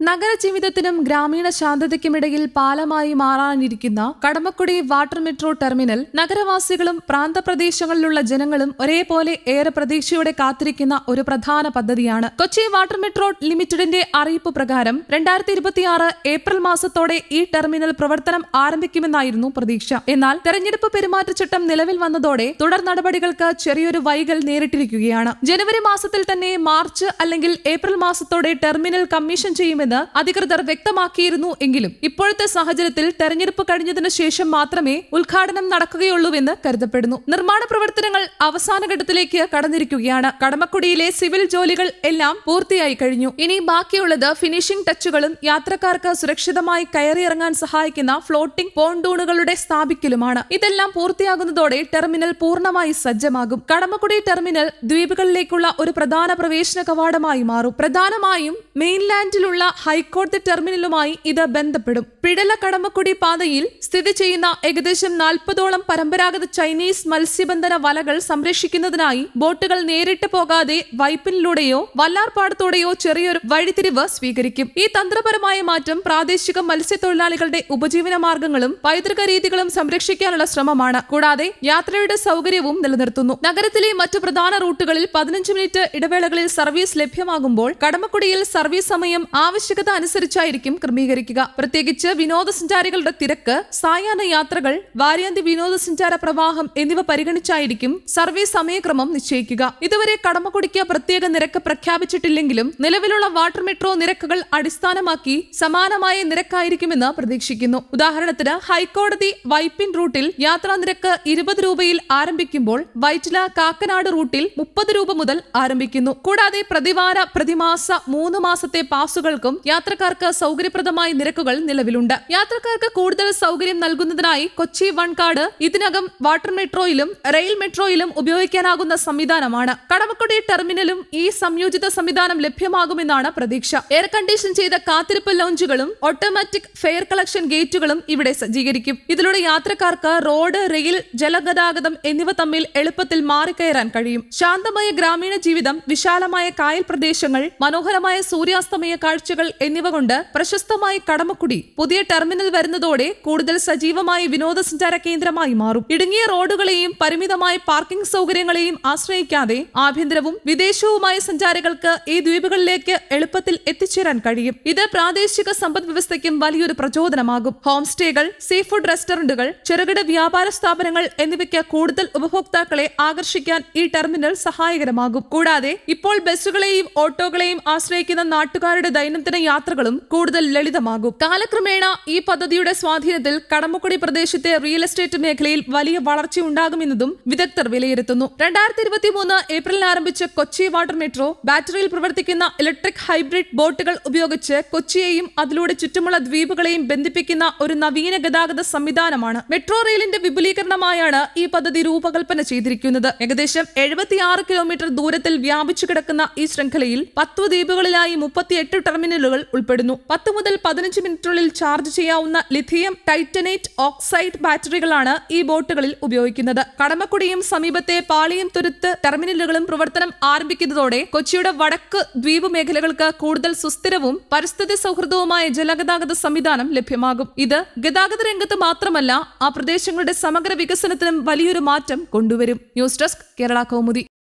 നഗരജീവിതത്തിനും ഗ്രാമീണ ശാന്തതയ്ക്കുമിടയിൽ പാലമായി മാറാനിരിക്കുന്ന Kadamakudy water metro terminal നഗരവാസികളും പ്രാന്തപ്രദേശങ്ങളിലുള്ള ജനങ്ങളും ഒരേപോലെ ഏറെ പ്രതീക്ഷയോടെ കാത്തിരിക്കുന്ന ഒരു പ്രധാന പദ്ധതിയാണ്. കൊച്ചി വാട്ടർ മെട്രോ ലിമിറ്റഡിന്റെ അറിയിപ്പ് പ്രകാരം 2026 ഏപ്രിൽ മാസത്തോടെ ഈ ടെർമിനൽ പ്രവർത്തനം ആരംഭിക്കുമെന്നായിരുന്നു പ്രതീക്ഷ. എന്നാൽ തെരഞ്ഞെടുപ്പ് പെരുമാറ്റച്ചട്ടം നിലവിൽ വന്നതോടെ തുടർ നടപടികൾക്ക് ചെറിയൊരു വൈകൽ നേരിട്ടിരിക്കുകയാണ്. ജനുവരി മാസത്തിൽ തന്നെ മാർച്ച് അല്ലെങ്കിൽ ഏപ്രിൽ മാസത്തോടെ ടെർമിനൽ കമ്മീഷൻ ചെയ്യുമെന്ന് അധികൃതർ വ്യക്തമാക്കിയിരുന്നു. എങ്കിലും ഇപ്പോഴത്തെ സാഹചര്യത്തിൽ തെരഞ്ഞെടുപ്പ് കഴിഞ്ഞതിനു ശേഷം മാത്രമേ ഉദ്ഘാടനം നടക്കുകയുള്ളൂവെന്ന് കരുതപ്പെടുന്നു. നിർമ്മാണ പ്രവർത്തനങ്ങൾ അവസാന ഘട്ടത്തിലേക്ക് കടന്നിരിക്കുകയാണ്. കടമക്കുടിയിലെ സിവിൽ ജോലികൾ എല്ലാം പൂർത്തിയായി കഴിഞ്ഞു. ഇനി ബാക്കിയുള്ളത് ഫിനിഷിംഗ് ടച്ചുകളും യാത്രക്കാർക്ക് സുരക്ഷിതമായി കയറിയിറങ്ങാൻ സഹായിക്കുന്ന ഫ്ലോട്ടിംഗ് പോണ്ടൂണുകളുടെ സ്ഥാപിക്കലുമാണ്. ഇതെല്ലാം പൂർത്തിയാകുന്നതോടെ ടെർമിനൽ പൂർണ്ണമായി സജ്ജമാകും. കടമക്കുടി ടെർമിനൽ ദ്വീപുകളിലേക്കുള്ള ഒരു പ്രധാന പ്രവേശന കവാടമായി മാറും. പ്രധാനമായും മെയിൻലാൻഡിലുള്ള ഹൈക്കോടതി ടെർമിനലുമായി ഇത് ബന്ധപ്പെടും. പിഴല കടമക്കുടി പാതയിൽ സ്ഥിതി ചെയ്യുന്ന ഏകദേശം 40ഓളം പരമ്പരാഗത ചൈനീസ് മത്സ്യബന്ധന വലകൾ സംരക്ഷിക്കുന്നതിനായി ബോട്ടുകൾ നേരിട്ട് പോകാതെ വൈപ്പിനിലൂടെയോ വല്ലാർപാടത്തോടെയോ ചെറിയൊരു വഴിത്തിരിവ് സ്വീകരിക്കും. ഈ തന്ത്രപരമായ മാറ്റം പ്രാദേശിക മത്സ്യത്തൊഴിലാളികളുടെ ഉപജീവന മാർഗങ്ങളും പൈതൃക രീതികളും സംരക്ഷിക്കാനുള്ള ശ്രമമാണ്. കൂടാതെ യാത്രയുടെ സൗകര്യവും നിലനിർത്തുന്നു. നഗരത്തിലെ മറ്റു പ്രധാന റൂട്ടുകളിൽ 15 മിനിറ്റ് ഇടവേളകളിൽ സർവീസ് ലഭ്യമാകുമ്പോൾ കടമക്കുടിയിൽ സർവീസ് സമയം ആവശ്യകത അനുസരിച്ചായിരിക്കും ക്രമീകരിക്കുക. പ്രത്യേകിച്ച് വിനോദസഞ്ചാരികളുടെ തിരക്ക്, സായാഹ്ന യാത്രകൾ, വാരാന്ത്യ വിനോദസഞ്ചാര പ്രവാഹം എന്നിവ പരിഗണിച്ചായിരിക്കും സർവീസ് സമയക്രമം നിശ്ചയിക്കുക. ഇതുവരെ കടമക്കുടിക്ക് പ്രത്യേക നിരക്ക് പ്രഖ്യാപിച്ചിട്ടില്ലെങ്കിലും നിലവിലുള്ള വാട്ടർ മെട്രോ നിരക്കുകൾ അടിസ്ഥാനമാക്കി സമാനമായ നിരക്കായിരിക്കുമെന്ന് പ്രതീക്ഷിക്കുന്നു. ഉദാഹരണത്തിന് ഹൈക്കോടതി വൈപ്പിൻ റൂട്ടിൽ യാത്രാ നിരക്ക് 20 രൂപയിൽ ആരംഭിക്കുമ്പോൾ വൈറ്റില കാക്കനാട് റൂട്ടിൽ 30 രൂപ മുതൽ ആരംഭിക്കുന്നു. കൂടാതെ പ്രതിവാര പ്രതിമാസ 3 മാസത്തെ പാസുകൾക്കും യാത്രക്കാർക്ക് സൗകര്യപ്രദമായ നിരക്കുകൾ നിലവിലുണ്ട്. യാത്രക്കാർക്ക് കൂടുതൽ സൗകര്യം നൽകുന്നതിനായി കൊച്ചി വൺകാട് ഇതിനകം വാട്ടർ മെട്രോയിലും റെയിൽ മെട്രോയിലും ഉപയോഗിക്കാനാകുന്ന സംവിധാനമാണ്. കടമക്കുടി ടെർമിനലും ഈ സംയോജിത സംവിധാനം ലഭ്യമാകുമെന്നാണ് പ്രതീക്ഷ. എയർ കണ്ടീഷൻ ചെയ്ത കാത്തിരിപ്പ് ലോഞ്ചുകളും ഓട്ടോമാറ്റിക് ഫെയർ കളക്ഷൻ ഗേറ്റുകളും ഇവിടെ സജ്ജീകരിക്കും. ഇതിലൂടെ യാത്രക്കാർക്ക് റോഡ്, റെയിൽ, ജലഗതാഗതം എന്നിവ തമ്മിൽ എളുപ്പത്തിൽ മാറിക്കയറാൻ കഴിയും. ശാന്തമായ ഗ്രാമീണ ജീവിതം, വിശാലമായ കായൽ പ്രദേശങ്ങൾ, മനോഹരമായ സൂര്യാസ്തമയ കാഴ്ചകൾ എന്നിവ കൊണ്ട് പ്രശസ്തമായ കടമക്കുടി പുതിയ ടെർമിനൽ വരുന്നതോടെ കൂടുതൽ സജീവമായ വിനോദസഞ്ചാര കേന്ദ്രമായി മാറും. ഇടുങ്ങിയ റോഡുകളെയും പരിമിതമായ പാർക്കിംഗ് സൗകര്യങ്ങളെയും ആശ്രയിക്കാതെ ആഭ്യന്തരവും വിദേശവുമായ സഞ്ചാരികൾക്ക് ഈ ദ്വീപുകളിലേക്ക് എളുപ്പത്തിൽ എത്തിച്ചേരാൻ കഴിയും. ഇത് പ്രാദേശിക സമ്പദ് വ്യവസ്ഥയ്ക്കും വലിയൊരു പ്രചോദനമാകും. ഹോം സ്റ്റേകൾ, സീ ഫുഡ് റെസ്റ്റോറന്റുകൾ, ചെറുകിട വ്യാപാര സ്ഥാപനങ്ങൾ എന്നിവയ്ക്ക് കൂടുതൽ ഉപഭോക്താക്കളെ ആകർഷിക്കാൻ ഈ ടെർമിനൽ സഹായകരമാകും. കൂടാതെ ഇപ്പോൾ ബസ്സുകളെയും ഓട്ടോകളെയും ആശ്രയിക്കുന്ന നാട്ടുകാരുടെ ദൈനംദിന യാത്രകളും കൂടുതൽ ലളിതമാകും. കാലക്രമേണ ഈ പദ്ധതിയുടെ സ്വാധീനത്തിൽ കടമക്കുടി പ്രദേശത്തെ റിയൽ എസ്റ്റേറ്റ് മേഖലയിൽ വലിയ വളർച്ചയുണ്ടാകുമെന്നതും വിദഗ്ധർ വിലയിരുത്തുന്നു. 2023 ഏപ്രിലിൽ ആരംഭിച്ച കൊച്ചി വാട്ടർ മെട്രോ ബാറ്ററിയിൽ പ്രവർത്തിക്കുന്ന ഇലക്ട്രിക് ഹൈബ്രിഡ് ബോട്ടുകൾ ഉപയോഗിച്ച് കൊച്ചിയെയും അതിലൂടെ ചുറ്റുമുള്ള ദ്വീപുകളെയും ബന്ധിപ്പിക്കുന്ന ഒരു നവീന ഗതാഗത സംവിധാനമാണ്. മെട്രോ റെയിലിന്റെ വിപുലീകരണമായാണ് ഈ പദ്ധതി രൂപകൽപ്പന ചെയ്തിരിക്കുന്നത്. ഏകദേശം 76 കിലോമീറ്റർ ദൂരത്തിൽ വ്യാപിച്ചു കിടക്കുന്ന ഈ ശൃംഖലയിൽ 10 ദ്വീപുകളിലായി 38 ടെർമിനലുകൾ ഉൾപ്പെടുന്നു. 10 മുതൽ 15 മിനിറ്റിനുള്ളിൽ ചാർജ് ചെയ്യാവുന്ന ലിഥിയം ടൈറ്റനേറ്റ് ഓക്സൈഡ് ബാറ്ററികളാണ് ഈ ബോട്ടുകളിൽ ഉപയോഗിക്കുന്നത്. കടമക്കുടിയും സമീപത്തെ പാളിയം തുരുത്ത് ടെർമിനലുകളും പ്രവർത്തനം ആരംഭിക്കുന്നതോടെ കൊച്ചിയുടെ വടക്ക് ദ്വീപ് മേഖലകൾക്ക് കൂടുതൽ സുസ്ഥിരവും പരിസ്ഥിതി സൗഹൃദവുമായ ജലഗതാഗത സംവിധാനം ലഭ്യമാകും. ഇത് ഗതാഗത രംഗത്ത് മാത്രമല്ല, ആ പ്രദേശങ്ങളുടെ സമഗ്ര വികസനത്തിനും വലിയൊരു മാറ്റം കൊണ്ടുവരും. News desk, Kerala Kaumudi.